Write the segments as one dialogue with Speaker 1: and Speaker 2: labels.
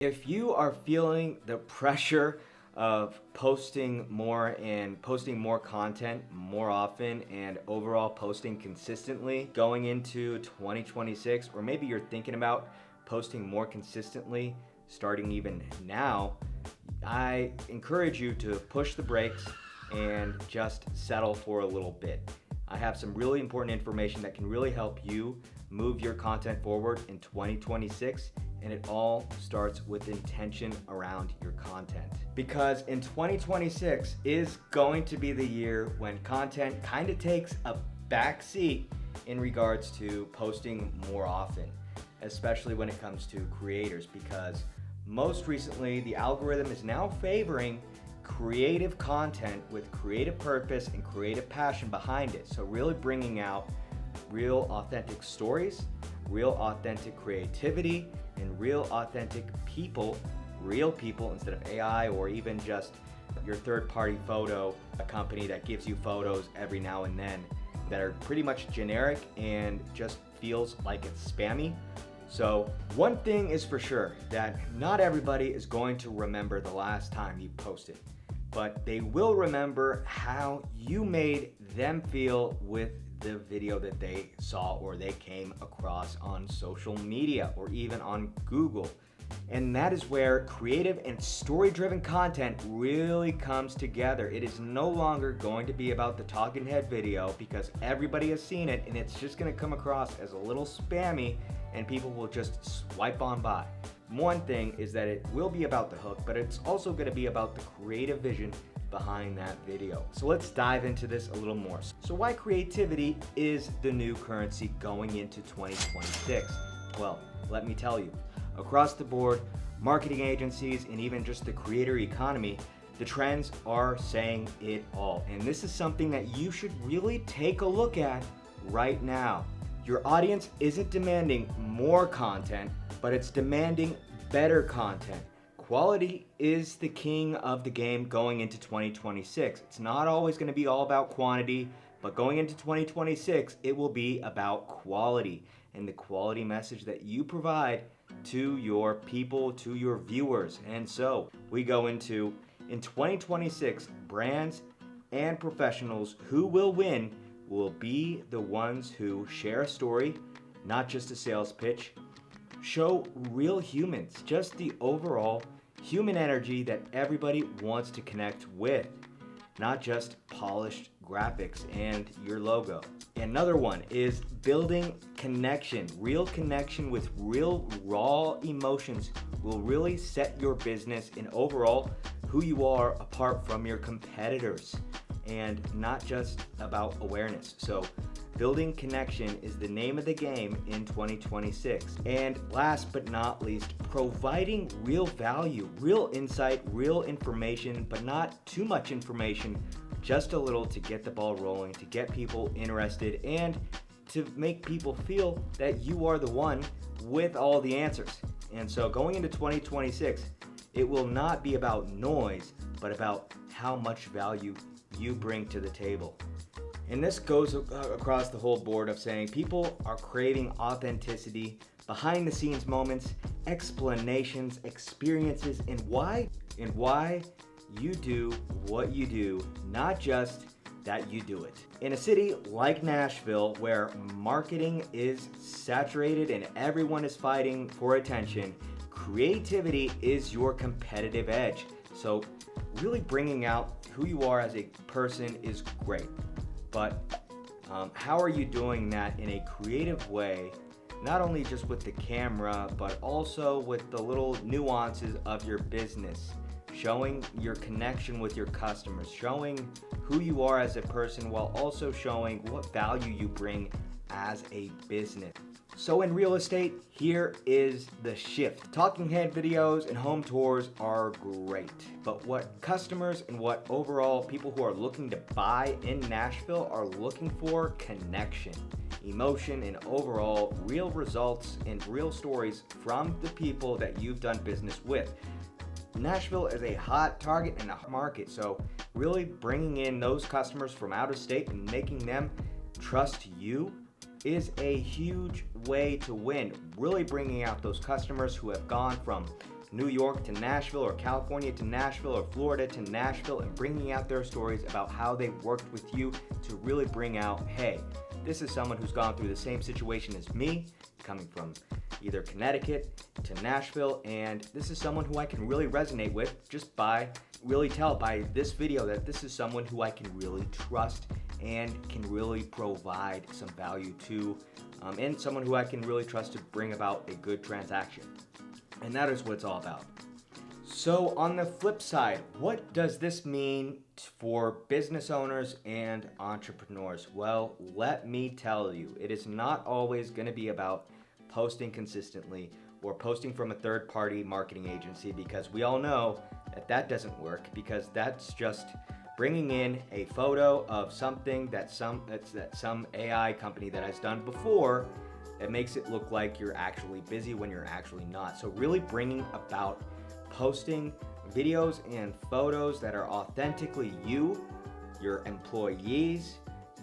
Speaker 1: If you are feeling the pressure of posting more and posting more content more often and overall posting consistently going into 2026, or maybe you're thinking about posting more consistently starting even now, I encourage you to push the brakes and just settle for a little bit. I have some really important information that can really help you move your content forward in 2026, and it all starts with intention around your content. Because in 2026 is going to be the year when content kind of takes a back seat in regards to posting more often, especially when it comes to creators, because most recently the algorithm is now favoring creative content with creative purpose and creative passion behind it. So really bringing out real authentic stories, real authentic creativity, and real authentic people, real people instead of AI or even just your third-party photo, a company that gives you photos every now and then that are pretty much generic and just feels like it's spammy. So one thing is for sure, that not everybody is going to remember the last time you posted, but they will remember how you made them feel with the video that they saw or they came across on social media or even on Google. And that is where creative and story-driven content really comes together. It is no longer going to be about the talking head video because everybody has seen it and it's just going to come across as a little spammy and people will just swipe on by. One thing is that it will be about the hook, but it's also going to be about the creative vision behind that video. So let's dive into this a little more. So why creativity is the new currency going into 2026? Well, let me tell you. Across the board, marketing agencies and even just the creator economy, the trends are saying it all. And this is something that you should really take a look at right now. Your audience isn't demanding more content, but it's demanding better content. Quality is the king of the game going into 2026. It's not always going to be all about quantity, but going into 2026, it will be about quality and the quality message that you provide to your people, to your viewers. And so we go into, in 2026, brands and professionals who will win will be the ones who share a story, not just a sales pitch, show real humans, just the overall human energy that everybody wants to connect with, not just polished graphics and your logo. Another one is building connection. Real connection with real raw emotions will really set your business and overall who you are apart from your competitors, and not just about awareness. So building connection is the name of the game in 2026. And last but not least, providing real value, real insight, real information, but not too much information, just a little to get the ball rolling, to get people interested, and to make people feel that you are the one with all the answers. And so going into 2026, it will not be about noise, but about how much value you bring to the table. And this goes across the whole board of saying people are craving authenticity, behind the scenes moments, explanations, experiences, and why you do what you do, not just that you do it. In a city like Nashville, where marketing is saturated and everyone is fighting for attention, creativity is your competitive edge. So really bringing out who you are as a person is great. But how are you doing that in a creative way, not only just with the camera, but also with the little nuances of your business, showing your connection with your customers, showing who you are as a person while also showing what value you bring as a business. So in real estate, here is the shift. Talking head videos and home tours are great, but what customers and what overall people who are looking to buy in Nashville are looking for: connection, emotion, and overall real results and real stories from the people that you've done business with. Nashville is a hot target and a market, so really bringing in those customers from out of state and making them trust you is a huge way to win. Really bringing out those customers who have gone from New York to Nashville, or California to Nashville, or Florida to Nashville, and bringing out their stories about how they worked with you to really bring out, hey, this is someone who's gone through the same situation as me, coming from either Connecticut to Nashville, and this is someone who I can really resonate with just by really tell by this video that this is someone who I can really trust and can really provide some value to, and someone who I can really trust to bring about a good transaction. And that is what it's all about. So on the flip side, what does this mean for business owners and entrepreneurs? Well, let me tell you, it is not always going to be about posting consistently or posting from a third-party marketing agency, because we all know that that doesn't work, because that's just bringing in a photo of something that some AI company that has done before that makes it look like you're actually busy when you're actually not. So really bringing about posting videos and photos that are authentically you, your employees,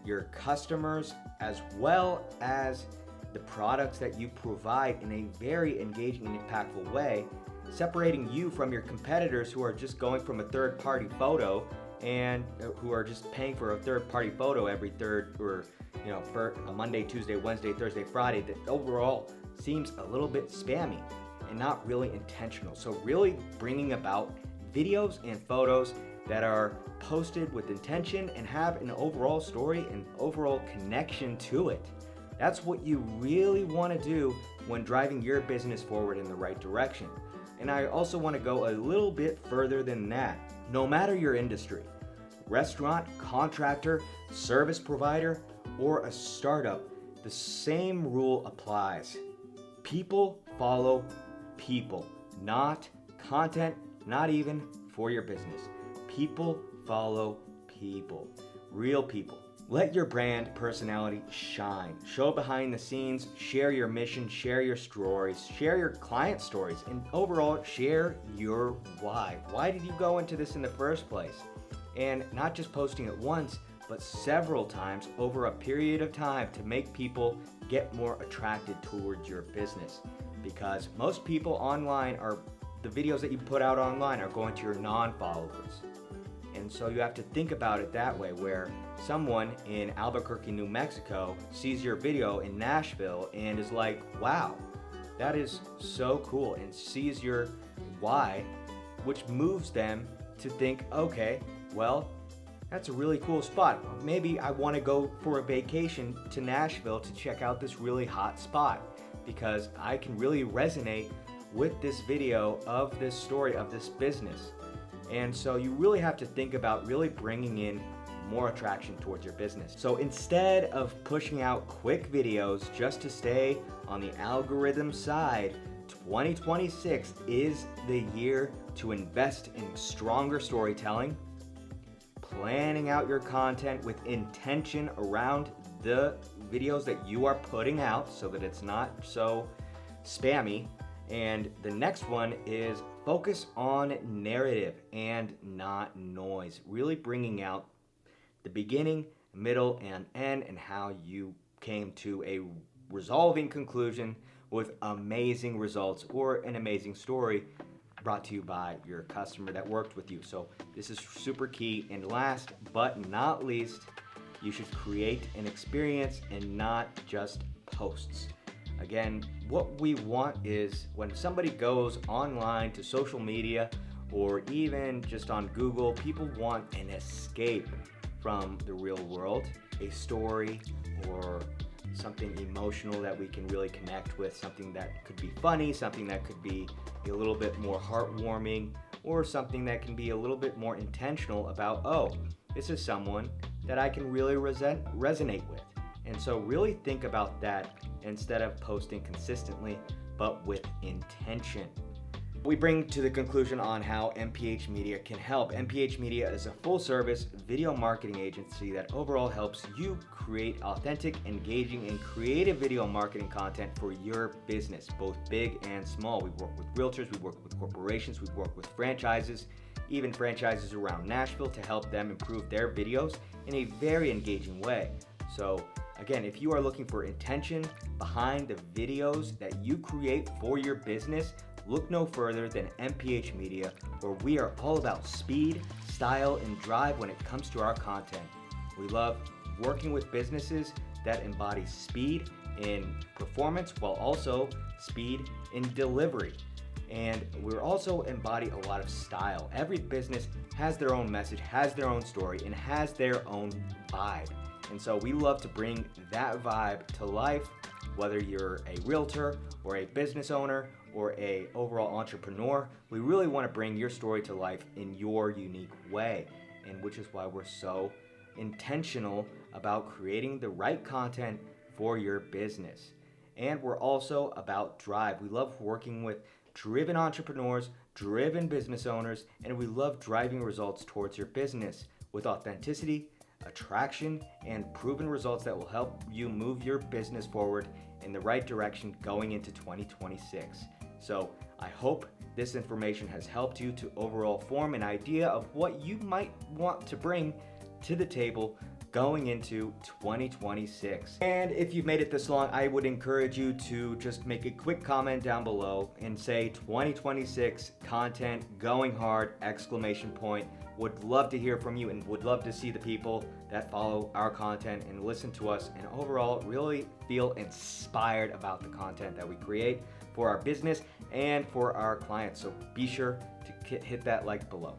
Speaker 1: your customers, as well as the products that you provide in a very engaging and impactful way, separating you from your competitors who are just going from a third-party photo and who are just paying for a third-party photo every third, or for a Monday, Tuesday, Wednesday, Thursday, Friday, that overall seems a little bit spammy and not really intentional. So really bringing about videos and photos that are posted with intention and have an overall story and overall connection to it. That's what you really want to do when driving your business forward in the right direction. And I also want to go a little bit further than that. No matter your industry, restaurant, contractor, service provider, or a startup, the same rule applies. People follow people, not content, not even for your business. People follow people, real people. Let your brand personality shine. Show behind the scenes, share your mission, share your stories, share your client stories, and overall share your why. Why did you go into this in the first place? And not just posting it once, but several times over a period of time to make people get more attracted towards your business. Because most people online the videos that you put out online are going to your non-followers. And so you have to think about it that way, where someone in Albuquerque, New Mexico sees your video in Nashville and is like, wow, that is so cool, and sees your why, which moves them to think, okay, well, that's a really cool spot. Maybe I want to go for a vacation to Nashville to check out this really hot spot, because I can really resonate with this video of this story of this business. And so you really have to think about really bringing in more attraction towards your business. So instead of pushing out quick videos just to stay on the algorithm side, 2026 is the year to invest in stronger storytelling, planning out your content with intention around the videos that you are putting out so that it's not so spammy. And the next one is focus on narrative and not noise. Really bringing out the beginning, middle, and end, and how you came to a resolving conclusion with amazing results or an amazing story brought to you by your customer that worked with you. So this is super key. And last but not least, you should create an experience and not just posts. Again, what we want is when somebody goes online to social media or even just on Google, people want an escape from the real world, a story or something emotional that we can really connect with, something that could be funny, something that could be a little bit more heartwarming, or something that can be a little bit more intentional about, oh, this is someone that I can really resonate with. And so really think about that instead of posting consistently, but with intention. We bring to the conclusion on how MPH Media can help. MPH Media is a full-service video marketing agency that overall helps you create authentic, engaging, and creative video marketing content for your business, both big and small. We work with realtors, we work with corporations, we work with franchises, even franchises around Nashville, to help them improve their videos in a very engaging way. So again, if you are looking for intention behind the videos that you create for your business, look no further than MPH Media, where we are all about speed, style, and drive when it comes to our content. We love working with businesses that embody speed in performance while also speed in delivery. And we also embody a lot of style. Every business has their own message, has their own story, and has their own vibe. And so we love to bring that vibe to life, whether you're a realtor or a business owner or a overall entrepreneur. We really want to bring your story to life in your unique way, and which is why we're so intentional about creating the right content for your business. And we're also about drive. We love working with driven entrepreneurs, driven business owners, and we love driving results towards your business with authenticity, attraction, and proven results that will help you move your business forward in the right direction going into 2026. So I hope this information has helped you to overall form an idea of what you might want to bring to the table going into 2026. And if you've made it this long, I would encourage you to just make a quick comment down below and say 2026 content going hard, exclamation point. Would love to hear from you and would love to see the people that follow our content and listen to us and overall really feel inspired about the content that we create for our business and for our clients. So be sure to hit that like below.